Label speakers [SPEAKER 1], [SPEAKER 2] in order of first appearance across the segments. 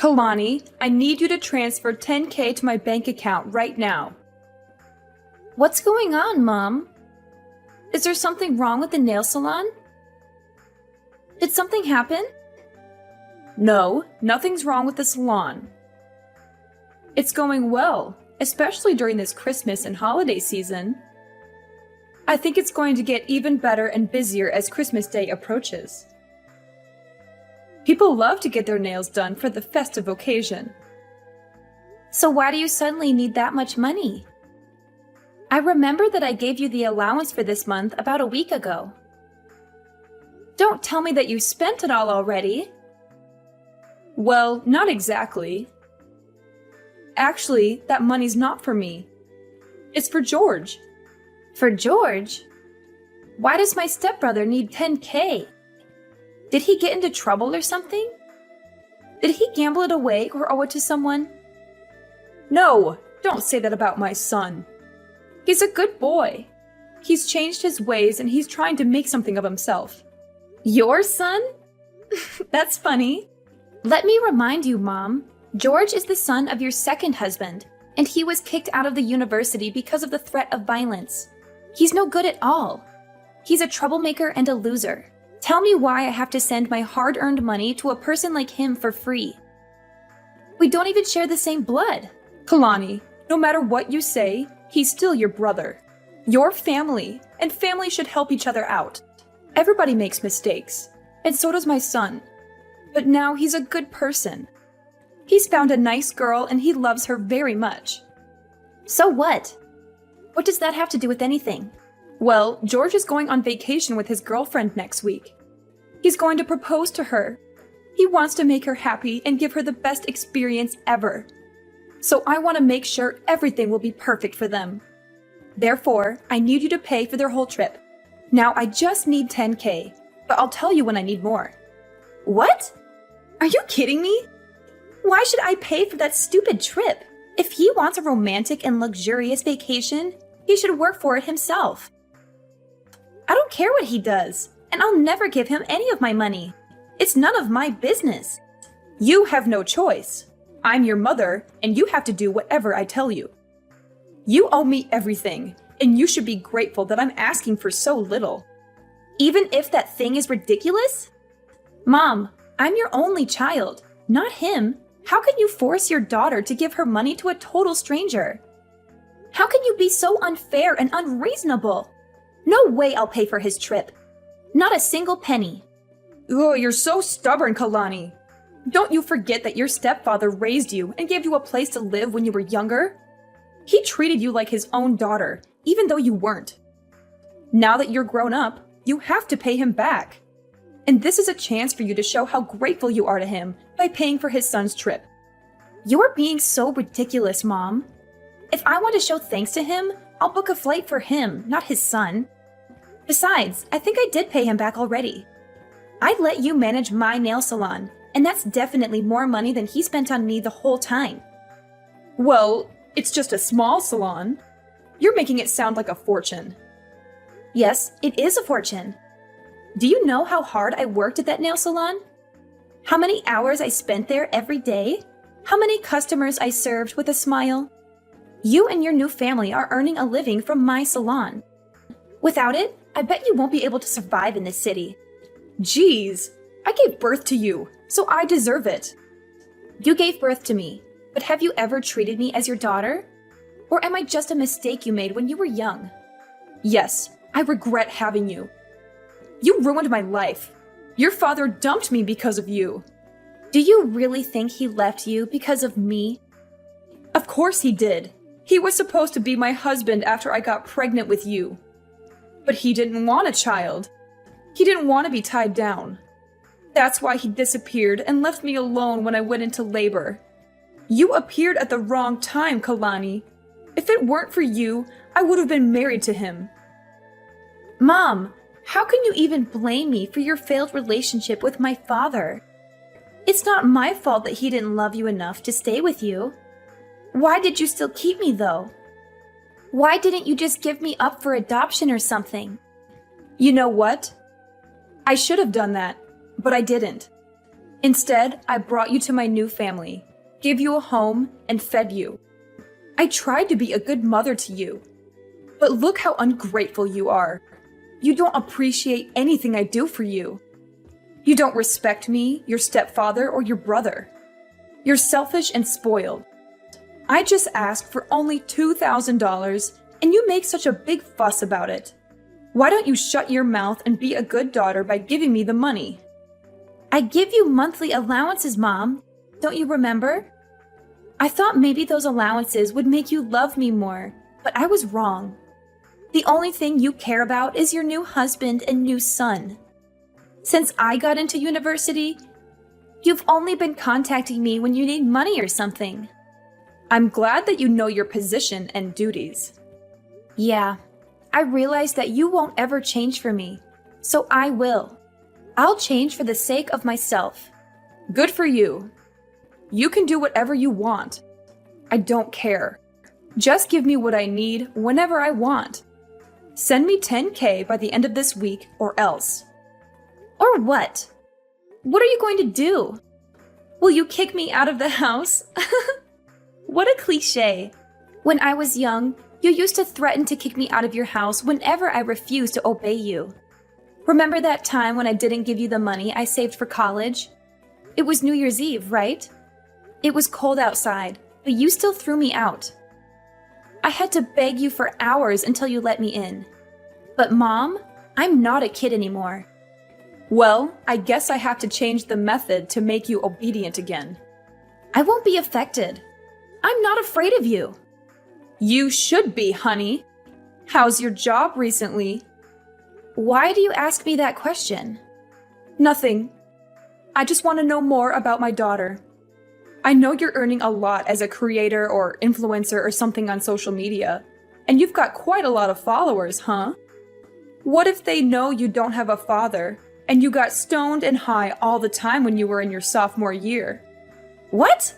[SPEAKER 1] Kalani, I need you to transfer $10K to my bank account right now.
[SPEAKER 2] What's going on, Mom? Is there something wrong with the nail salon? Did something happen?
[SPEAKER 1] No, nothing's wrong with the salon. It's going well, especially during this Christmas and holiday season. I think it's going to get even better and busier as Christmas Day approaches. People love to get their nails done for the festive occasion.
[SPEAKER 2] So why do you suddenly need that much money? I remember that I gave you the allowance for this month about a week ago.
[SPEAKER 1] Don't tell me that you spent it all already. Well, not exactly. Actually, that money's not for me. It's for George.
[SPEAKER 2] For George? Why does my stepbrother need $10K? Did he get into trouble or something? Did he gamble it away or owe it to someone?
[SPEAKER 1] No, don't say that about my son. He's a good boy. He's changed his ways and he's trying to make something of himself.
[SPEAKER 2] Your son?
[SPEAKER 1] That's funny.
[SPEAKER 2] Let me remind you, Mom. George is the son of your second husband, and he was kicked out of the university because of the threat of violence. He's no good at all. He's a troublemaker and a loser. Tell me why I have to send my hard-earned money to a person like him for free. We don't even share the same blood.
[SPEAKER 1] Kalani, no matter what you say, he's still your brother. Your family, and family should help each other out. Everybody makes mistakes, and so does my son. But now he's a good person. He's found a nice girl and he loves her very much.
[SPEAKER 2] So what? What does that have to do with anything?
[SPEAKER 1] Well, George is going on vacation with his girlfriend next week. He's going to propose to her. He wants to make her happy and give her the best experience ever. So I want to make sure everything will be perfect for them. Therefore, I need you to pay for their whole trip. Now I just need $10K, but I'll tell you when I need more.
[SPEAKER 2] What?
[SPEAKER 1] Are you kidding me? Why should I pay for that stupid trip?
[SPEAKER 2] If he wants a romantic and luxurious vacation, he should work for it himself. I don't care what he does, and I'll never give him any of my money. It's none of my business.
[SPEAKER 1] You have no choice. I'm your mother, and you have to do whatever I tell you. You owe me everything, and you should be grateful that I'm asking for so little.
[SPEAKER 2] Even if that thing is ridiculous? Mom, I'm your only child, not him. How can you force your daughter to give her money to a total stranger? How can you be so unfair and unreasonable? No way I'll pay for his trip. Not a single penny.
[SPEAKER 1] Oh, you're so stubborn, Kalani. Don't you forget that your stepfather raised you and gave you a place to live when you were younger? He treated you like his own daughter, even though you weren't. Now that you're grown up, you have to pay him back. And this is a chance for you to show how grateful you are to him by paying for his son's trip.
[SPEAKER 2] You're being so ridiculous, Mom. If I want to show thanks to him, I'll book a flight for him, not his son. Besides, I think I did pay him back already. I'd let you manage my nail salon, and that's definitely more money than he spent on me the whole time.
[SPEAKER 1] Well, it's just a small salon. You're making it sound like a fortune.
[SPEAKER 2] Yes, it is a fortune. Do you know how hard I worked at that nail salon? How many hours I spent there every day? How many customers I served with a smile? You and your new family are earning a living from my salon. Without it, I bet you won't be able to survive in this city.
[SPEAKER 1] Jeez, I gave birth to you, so I deserve it.
[SPEAKER 2] You gave birth to me, but have you ever treated me as your daughter? Or am I just a mistake you made when you were young?
[SPEAKER 1] Yes, I regret having you. You ruined my life. Your father dumped me because of you.
[SPEAKER 2] Do you really think he left you because of me?
[SPEAKER 1] Of course he did. He was supposed to be my husband after I got pregnant with you. But he didn't want a child. He didn't want to be tied down. That's why he disappeared and left me alone when I went into labor. You appeared at the wrong time, Kalani. If it weren't for you, I would have been married to him.
[SPEAKER 2] Mom, how can you even blame me for your failed relationship with my father? It's not my fault that he didn't love you enough to stay with you. Why did you still keep me, though? Why didn't you just give me up for adoption or something?
[SPEAKER 1] You know what? I should have done that, but I didn't. Instead, I brought you to my new family, gave you a home, and fed you. I tried to be a good mother to you. But look how ungrateful you are. You don't appreciate anything I do for you. You don't respect me, your stepfather, or your brother. You're selfish and spoiled. I just asked for only $2,000, and you make such a big fuss about it. Why don't you shut your mouth and be a good daughter by giving me the money?
[SPEAKER 2] I give you monthly allowances, Mom. Don't you remember? I thought maybe those allowances would make you love me more, but I was wrong. The only thing you care about is your new husband and new son. Since I got into university, you've only been contacting me when you need money or something.
[SPEAKER 1] I'm glad that you know your position and duties.
[SPEAKER 2] Yeah, I realize that you won't ever change for me, so I will. I'll change for the sake of myself.
[SPEAKER 1] Good for you. You can do whatever you want. I don't care. Just give me what I need whenever I want. Send me $10,000 by the end of this week or else.
[SPEAKER 2] Or what? What are you going to do? Will you kick me out of the house? What a cliche. When I was young, you used to threaten to kick me out of your house whenever I refused to obey you. Remember that time when I didn't give you the money I saved for college? It was New Year's Eve, right? It was cold outside, but you still threw me out. I had to beg you for hours until you let me in. But Mom, I'm not a kid anymore.
[SPEAKER 1] Well, I guess I have to change the method to make you obedient again.
[SPEAKER 2] I won't be affected. I'm not afraid of you.
[SPEAKER 1] You should be, honey. How's your job recently?
[SPEAKER 2] Why do you ask me that question?
[SPEAKER 1] Nothing. I just want to know more about my daughter. I know you're earning a lot as a creator or influencer or something on social media, and you've got quite a lot of followers, huh? What if they know you don't have a father, and you got stoned and high all the time when you were in your sophomore year?
[SPEAKER 2] What?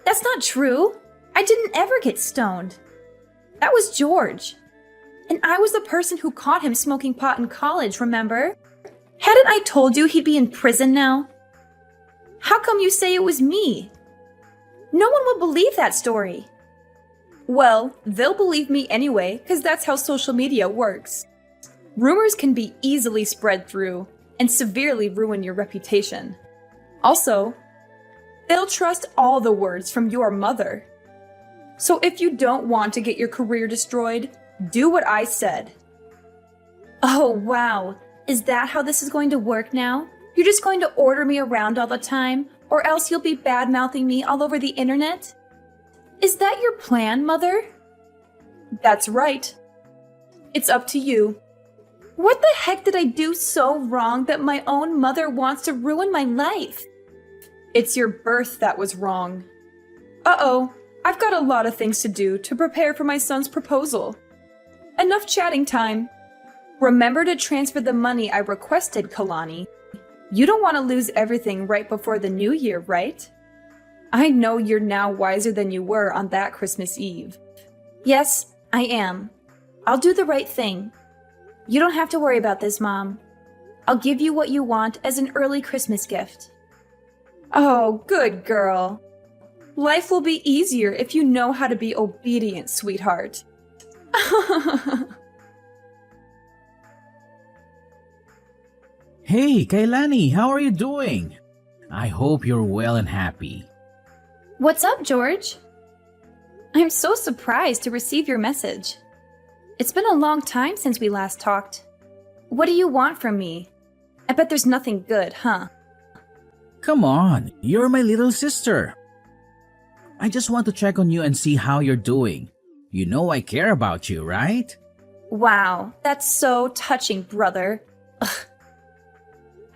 [SPEAKER 2] That's not true. I didn't ever get stoned. That was George. And I was the person who caught him smoking pot in college, remember? Hadn't I told you he'd be in prison now? How come you say it was me? No one will believe that story.
[SPEAKER 1] Well, they'll believe me anyway, because that's how social media works. Rumors can be easily spread through and severely ruin your reputation. Also, they'll trust all the words from your mother. So if you don't want to get your career destroyed, do what I said.
[SPEAKER 2] Oh, wow. Is that how this is going to work now? You're just going to order me around all the time, or else you'll be bad-mouthing me all over the internet? Is that your plan, Mother?
[SPEAKER 1] That's right. It's up to you.
[SPEAKER 2] What the heck did I do so wrong that my own mother wants to ruin my life?
[SPEAKER 1] It's your birth that was wrong. Uh-oh, I've got a lot of things to do to prepare for my son's proposal. Enough chatting time. Remember to transfer the money I requested, Kalani. You don't want to lose everything right before the new year, right? I know you're now wiser than you were on that Christmas Eve.
[SPEAKER 2] Yes, I am. I'll do the right thing. You don't have to worry about this, Mom. I'll give you what you want as an early Christmas gift.
[SPEAKER 1] Oh, good girl. Life will be easier if you know how to be obedient, sweetheart.
[SPEAKER 3] Hey, Kailani, how are you doing? I hope you're well and happy.
[SPEAKER 2] What's up, George? I'm so surprised to receive your message. It's been a long time since we last talked. What do you want from me? I bet there's nothing good, huh?
[SPEAKER 3] Come on, you're my little sister. I just want to check on you and see how you're doing. You know I care about you, right?
[SPEAKER 2] Wow, that's so touching, brother. Ugh.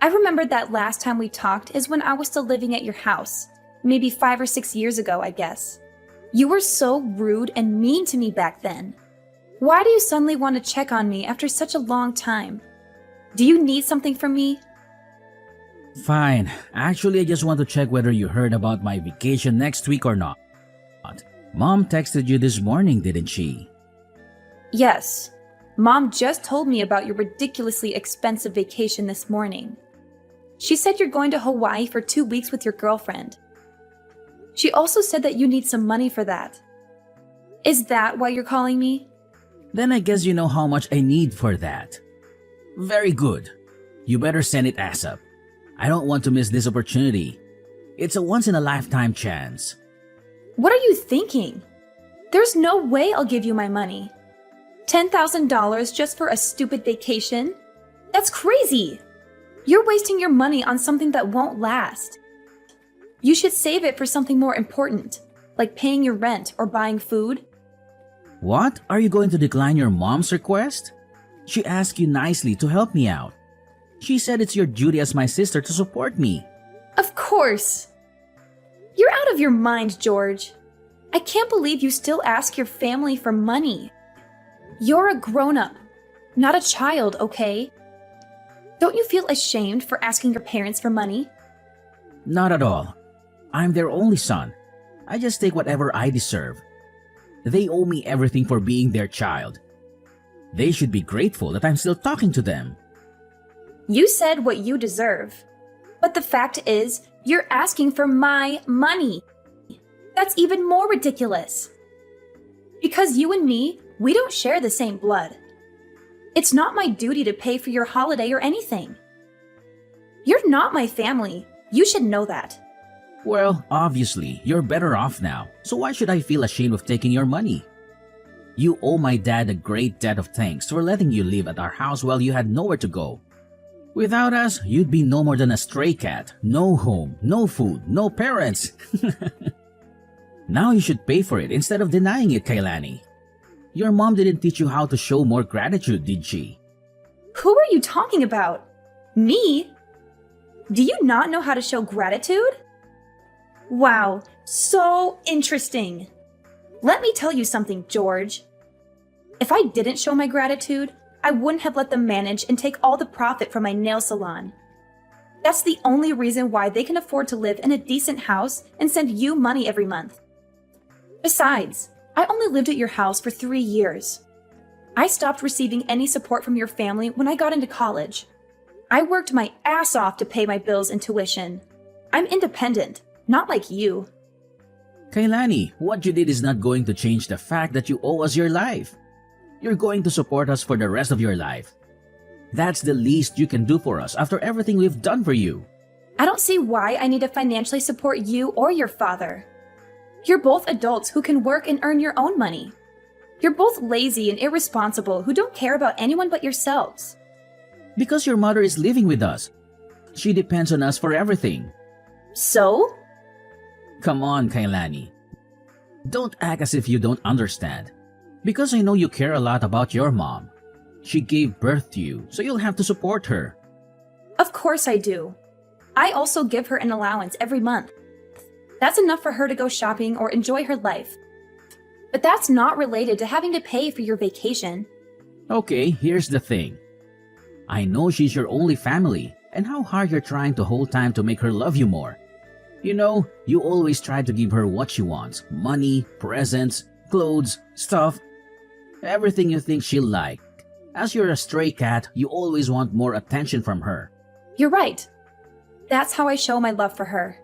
[SPEAKER 2] I remembered that last time we talked is when I was still living at your house. Maybe 5 or 6 years ago, I guess. You were so rude and mean to me back then. Why do you suddenly want to check on me after such a long time? Do you need something from me?
[SPEAKER 3] Fine. Actually, I just want to check whether you heard about my vacation next week or not. Mom texted you this morning, didn't she?
[SPEAKER 1] Yes. Mom just told me about your ridiculously expensive vacation this morning.
[SPEAKER 2] She said you're going to Hawaii for 2 weeks with your girlfriend. She also said that you need some money for that. Is that why you're calling me?
[SPEAKER 3] Then I guess you know how much I need for that. Very good. You better send it ASAP. I don't want to miss this opportunity. It's a once-in-a-lifetime chance.
[SPEAKER 2] What are you thinking? There's no way I'll give you my money. $10,000 just for a stupid vacation? That's crazy! You're wasting your money on something that won't last. You should save it for something more important, like paying your rent or buying food.
[SPEAKER 3] What? Are you going to decline your mom's request? She asked you nicely to help me out. She said it's your duty as my sister to support me.
[SPEAKER 2] Of course! You're out of your mind, George. I can't believe you still ask your family for money. You're a grown-up, not a child, okay? Don't you feel ashamed for asking your parents for money?
[SPEAKER 3] Not at all. I'm their only son. I just take whatever I deserve. They owe me everything for being their child. They should be grateful that I'm still talking to them.
[SPEAKER 2] You said what you deserve. But the fact is, you're asking for my money. That's even more ridiculous. Because you and me, we don't share the same blood. It's not my duty to pay for your holiday or anything. You're not my family. You should know that.
[SPEAKER 3] Well, obviously, you're better off now, so why should I feel ashamed of taking your money? You owe my dad a great debt of thanks for letting you live at our house while you had nowhere to go. Without us, you'd be no more than a stray cat, no home, no food, no parents. Now you should pay for it instead of denying it, Kailani. Your mom didn't teach you how to show more gratitude, did she?
[SPEAKER 2] Who are you talking about? Me? Do you not know how to show gratitude? Wow, so interesting. Let me tell you something, George. If I didn't show my gratitude, I wouldn't have let them manage and take all the profit from my nail salon. That's the only reason why they can afford to live in a decent house and send you money every month. Besides, I only lived at your house for 3 years. I stopped receiving any support from your family when I got into college. I worked my ass off to pay my bills and tuition. I'm independent, not like you.
[SPEAKER 3] Kailani, what you did is not going to change the fact that you owe us your life. You're going to support us for the rest of your life. That's the least you can do for us after everything we've done for you.
[SPEAKER 2] I don't see why I need to financially support you or your father. You're both adults who can work and earn your own money. You're both lazy and irresponsible who don't care about anyone but yourselves.
[SPEAKER 3] Because your mother is living with us. She depends on us for everything.
[SPEAKER 2] So?
[SPEAKER 3] Come on, Kailani. Don't act as if you don't understand. Because I know you care a lot about your mom. She gave birth to you, so you'll have to support her.
[SPEAKER 2] Of course I do. I also give her an allowance every month. That's enough for her to go shopping or enjoy her life. But that's not related to having to pay for your vacation.
[SPEAKER 3] Okay, here's the thing. I know she's your only family, and how hard you're trying to hold time to make her love you more. You know, you always try to give her what she wants. Money, presents, clothes, stuff. Everything you think she'll like. As you're a stray cat, you always want more attention from her.
[SPEAKER 2] You're right. That's how I show my love for her.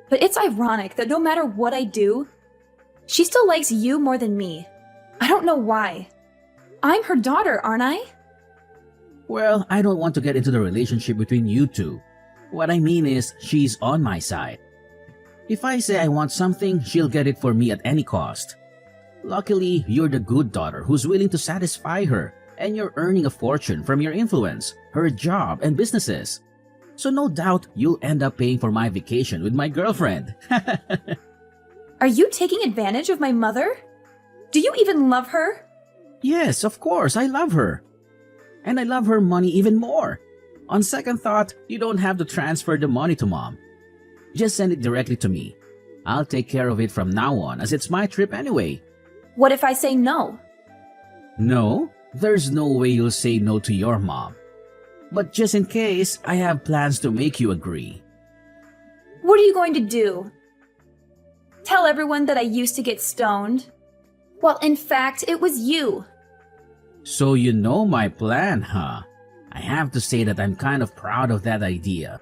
[SPEAKER 2] But it's ironic that no matter what I do, she still likes you more than me. I don't know why. I'm her daughter, aren't I?
[SPEAKER 3] Well, I don't want to get into the relationship between you two. What I mean is, she's on my side. If I say I want something, she'll get it for me at any cost. Luckily, you're the good daughter who's willing to satisfy her, and you're earning a fortune from your influence, her job, and businesses. So no doubt you'll end up paying for my vacation with my girlfriend.
[SPEAKER 2] Are you taking advantage of my mother? Do you even love her?
[SPEAKER 3] Yes, of course, I love her. And I love her money even more. On second thought, you don't have to transfer the money to mom. Just send it directly to me. I'll take care of it from now on as it's my trip anyway.
[SPEAKER 2] What if I say no?
[SPEAKER 3] No, there's no way you'll say no to your mom. But just in case, I have plans to make you agree.
[SPEAKER 2] What are you going to do? Tell everyone that I used to get stoned? Well, in fact, it was you.
[SPEAKER 3] So you know my plan, huh? I have to say that I'm kind of proud of that idea.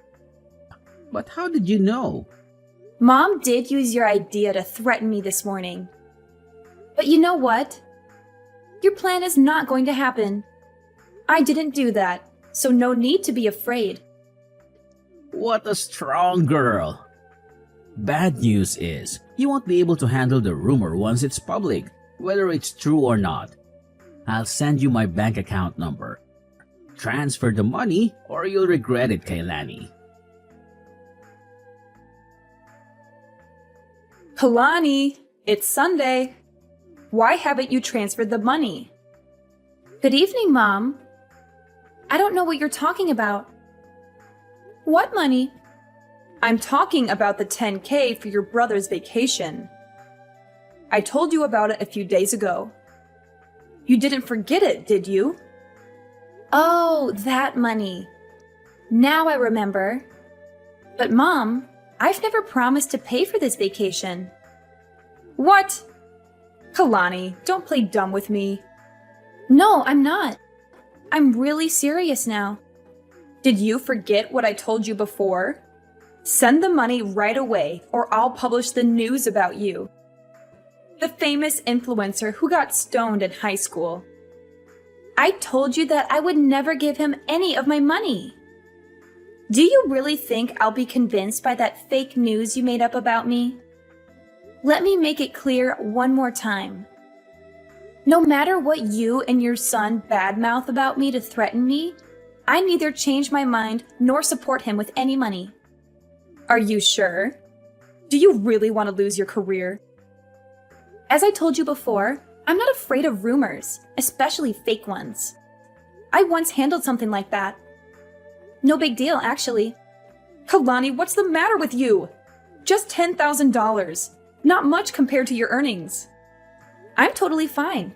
[SPEAKER 3] But how did you know?
[SPEAKER 2] Mom did use your idea to threaten me this morning. But you know what? Your plan is not going to happen. I didn't do that, so no need to be afraid.
[SPEAKER 3] What a strong girl! Bad news is, you won't be able to handle the rumor once it's public, whether it's true or not. I'll send you my bank account number. Transfer the money or you'll regret it, Kailani.
[SPEAKER 1] Kalani, it's Sunday. Why haven't you transferred the money?
[SPEAKER 2] Good evening, Mom. I don't know what you're talking about. What money?
[SPEAKER 1] I'm talking about the 10K for your brother's vacation. I told you about it a few days ago. You didn't forget it, did you?
[SPEAKER 2] Oh, that money. Now I remember. But Mom, I've never promised to pay for this vacation.
[SPEAKER 1] What? Kalani, don't play dumb with me.
[SPEAKER 2] No, I'm not. I'm really serious now.
[SPEAKER 1] Did you forget what I told you before? Send the money right away or I'll publish the news about you. The famous influencer who got stoned in high school.
[SPEAKER 2] I told you that I would never give him any of my money. Do you really think I'll be convinced by that fake news you made up about me? Let me make it clear one more time. No matter what you and your son badmouth about me to threaten me, I neither change my mind nor support him with any money.
[SPEAKER 1] Are you sure? Do you really want to lose your career?
[SPEAKER 2] As I told you before, I'm not afraid of rumors, especially fake ones. I once handled something like that. No big deal, actually.
[SPEAKER 1] Kalani, what's the matter with you? Just $10,000. Not much compared to your earnings.
[SPEAKER 2] I'm totally fine.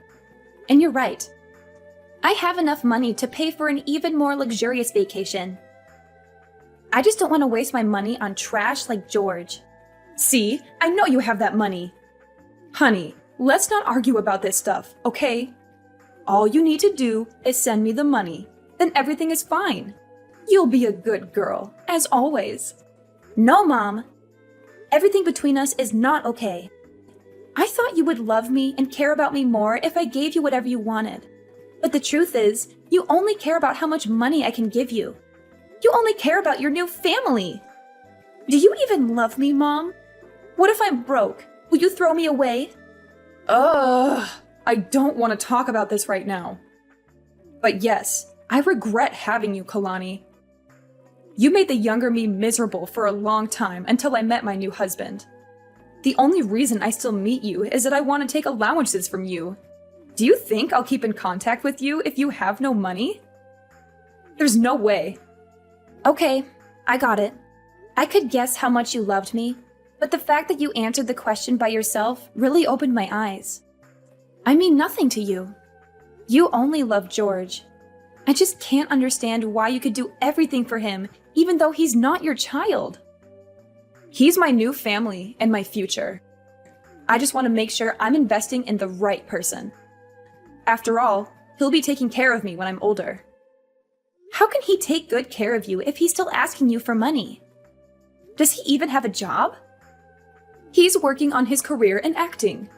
[SPEAKER 2] And you're right. I have enough money to pay for an even more luxurious vacation. I just don't want to waste my money on trash like George.
[SPEAKER 1] See, I know you have that money. Honey, let's not argue about this stuff, okay? All you need to do is send me the money. Then everything is fine. You'll be a good girl, as always.
[SPEAKER 2] No, Mom. Everything between us is not okay. I thought you would love me and care about me more if I gave you whatever you wanted. But the truth is, you only care about how much money I can give you. You only care about your new family. Do you even love me, Mom? What if I'm broke? Will you throw me away?
[SPEAKER 1] I don't want to talk about this right now. But yes, I regret having you, Kalani. You made the younger me miserable for a long time until I met my new husband. The only reason I still meet you is that I want to take allowances from you. Do you think I'll keep in contact with you if you have no money? There's no way.
[SPEAKER 2] Okay, I got it. I could guess how much you loved me, but the fact that you answered the question by yourself really opened my eyes. I mean nothing to you. You only love George. I just can't understand why you could do everything for him, even though he's not your child.
[SPEAKER 1] He's my new family and my future. I just want to make sure I'm investing in the right person. After all, he'll be taking care of me when I'm older.
[SPEAKER 2] How can he take good care of you if he's still asking you for money?
[SPEAKER 1] Does he even have a job? He's working on his career in acting.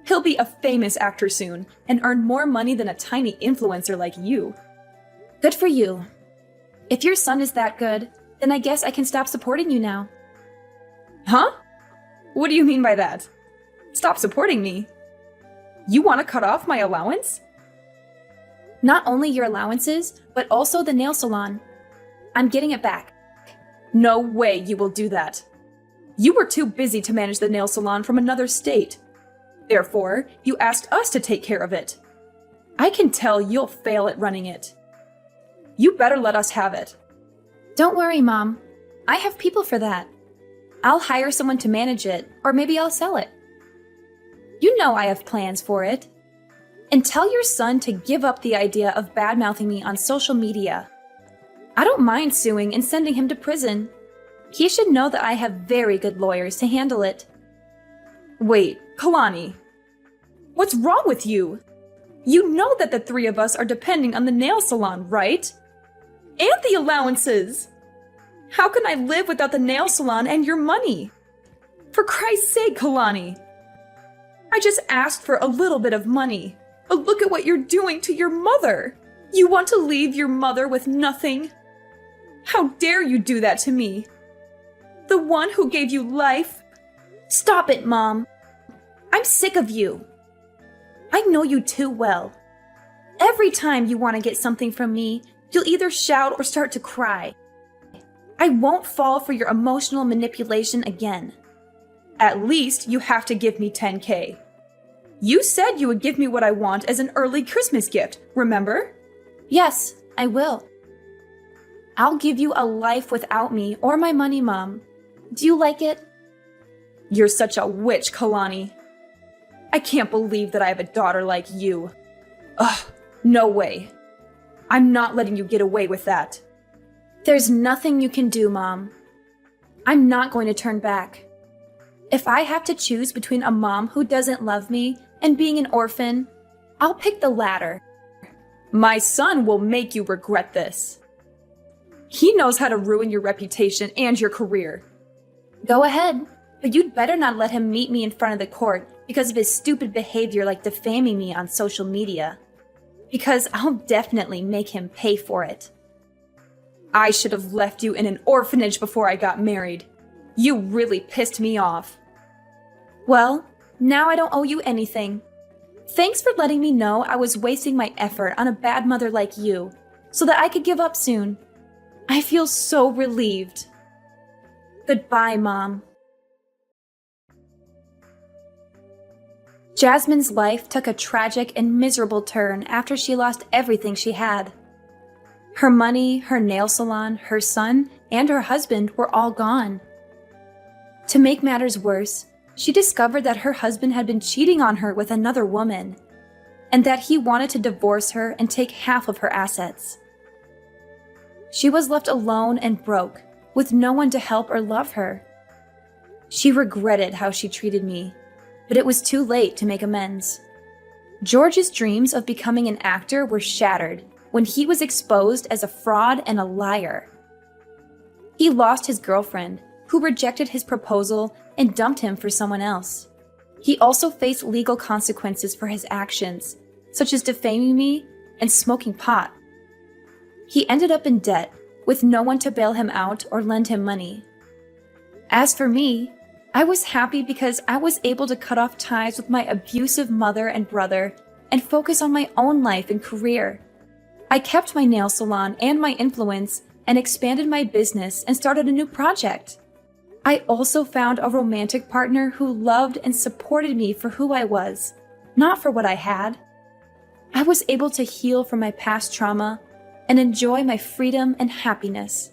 [SPEAKER 1] He'll be a famous actor soon and earn more money than a tiny influencer like you.
[SPEAKER 2] Good for you. If your son is that good, then I guess I can stop supporting you now.
[SPEAKER 1] Huh? What do you mean by that? Stop supporting me? You want to cut off my allowance?
[SPEAKER 2] Not only your allowances, but also the nail salon. I'm getting it back.
[SPEAKER 1] No way you will do that. You were too busy to manage the nail salon from another state. Therefore, you asked us to take care of it. I can tell you'll fail at running it. You better let us have it.
[SPEAKER 2] Don't worry, Mom. I have people for that. I'll hire someone to manage it, or maybe I'll sell it. You know I have plans for it. And tell your son to give up the idea of badmouthing me on social media. I don't mind suing and sending him to prison. He should know that I have very good lawyers to handle it.
[SPEAKER 1] Wait, Kalani. What's wrong with you? You know that the three of us are depending on the nail salon, right? And the allowances! How can I live without the nail salon and your money? For Christ's sake, Kalani! I just asked for a little bit of money, but look at what you're doing to your mother! You want to leave your mother with nothing? How dare you do that to me? The one who gave you life?
[SPEAKER 2] Stop it, Mom. I'm sick of you. I know you too well. Every time you want to get something from me, you'll either shout or start to cry. I won't fall for your emotional manipulation again.
[SPEAKER 1] At least you have to give me 10K. You said you would give me what I want as an early Christmas gift, remember?
[SPEAKER 2] Yes, I will. I'll give you a life without me or my money, Mom. Do you like it?
[SPEAKER 1] You're such a witch, Kalani. I can't believe that I have a daughter like you. Ugh, no way. I'm not letting you get away with that.
[SPEAKER 2] There's nothing you can do, Mom. I'm not going to turn back. If I have to choose between a mom who doesn't love me and being an orphan, I'll pick the latter.
[SPEAKER 1] My son will make you regret this. He knows how to ruin your reputation and your career.
[SPEAKER 2] Go ahead, but you'd better not let him meet me in front of the court because of his stupid behavior like defaming me on social media. Because I'll definitely make him pay for it.
[SPEAKER 1] I should have left you in an orphanage before I got married. You really pissed me off.
[SPEAKER 2] Well, now I don't owe you anything. Thanks for letting me know I was wasting my effort on a bad mother like you, so that I could give up soon. I feel so relieved. Goodbye, Mom. Jasmine's life took a tragic and miserable turn after she lost everything she had. Her money, her nail salon, her son, and her husband were all gone. To make matters worse, she discovered that her husband had been cheating on her with another woman, and that he wanted to divorce her and take half of her assets. She was left alone and broke, with no one to help or love her. She regretted how she treated me, but it was too late to make amends. George's dreams of becoming an actor were shattered when he was exposed as a fraud and a liar. He lost his girlfriend, who rejected his proposal and dumped him for someone else. He also faced legal consequences for his actions, such as defaming me and smoking pot. He ended up in debt, with no one to bail him out or lend him money. As for me, I was happy because I was able to cut off ties with my abusive mother and brother and focus on my own life and career. I kept my nail salon and my influence and expanded my business and started a new project. I also found a romantic partner who loved and supported me for who I was, not for what I had. I was able to heal from my past trauma and enjoy my freedom and happiness.